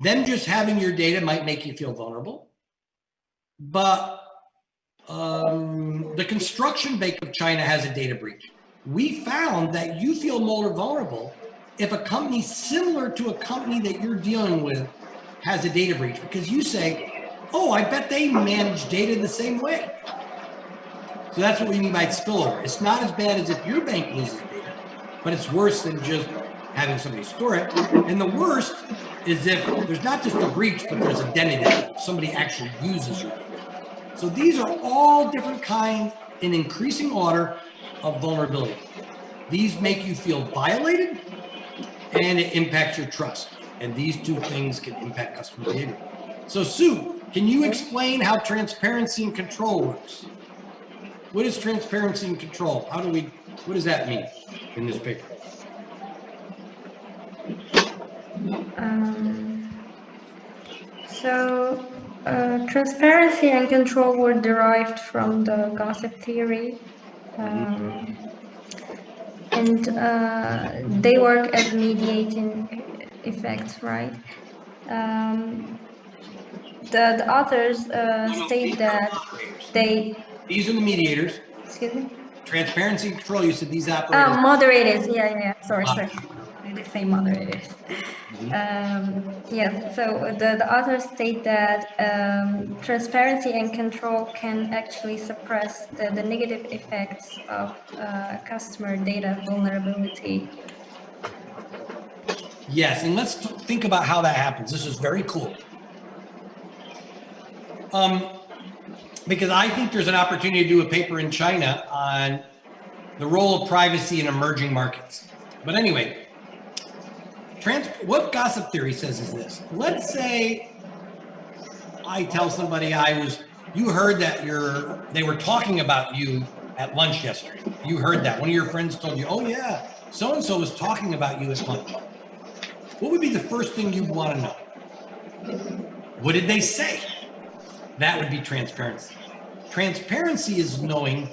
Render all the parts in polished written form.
Them just having your data might make you feel vulnerable, but the construction bank of China has a data breach. We found that you feel more vulnerable if a company similar to a company that you're dealing with has a data breach, because you say, oh, I bet they manage data the same way. So that's what we mean by spillover. It's not as bad as if your bank loses data, but it's worse than just having somebody store it. And the worst is if there's not just a breach, but there's identity theft. Somebody actually uses your data. So these are all different kinds in increasing order of vulnerability. These make you feel violated, and it impacts your trust. And these two things can impact customer behavior. So Sue, can you explain how transparency and control works? What is transparency and control? What does that mean in this paper? Transparency and control were derived from the gossip theory. And they work as mediating effects, right? The authors state that These are the mediators. Excuse me? Transparency and control, you said these operators. Moderators, yeah. Sorry. They say moderators. So the authors state that transparency and control can actually suppress the negative effects of customer data vulnerability. Yes, and let's think about how that happens. This is very cool. Because I think there's an opportunity to do a paper in China on the role of privacy in emerging markets. But anyway, what gossip theory says is this. Let's say I tell somebody you heard that they were talking about you at lunch yesterday. You heard that. One of your friends told you, oh yeah, so-and-so was talking about you at lunch. What would be the first thing you'd want to know? What did they say? That would be transparency. Transparency is knowing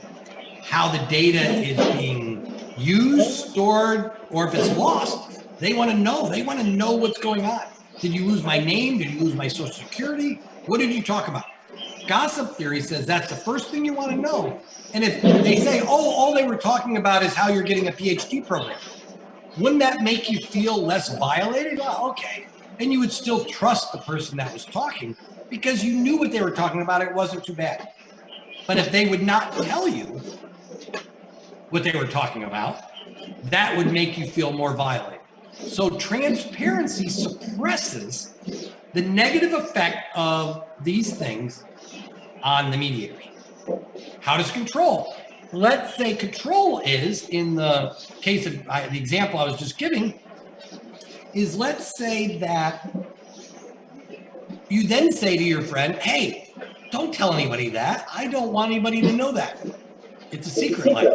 how the data is being used, stored, or if it's lost. They want to know. They want to know what's going on. Did you lose my name? Did you lose my social security? What did you talk about? Gossip theory says that's the first thing you want to know. And if they say, oh, all they were talking about is how you're getting a PhD program, wouldn't that make you feel less violated? Well, okay. And you would still trust the person that was talking because you knew what they were talking about. It wasn't too bad. But if they would not tell you what they were talking about, that would make you feel more violated. So transparency suppresses the negative effect of these things on the mediators. How does control? Let's say control is, in the case of the example I was just giving, is let's say that you then say to your friend, hey, don't tell anybody that. I don't want anybody to know that. It's a secret, like.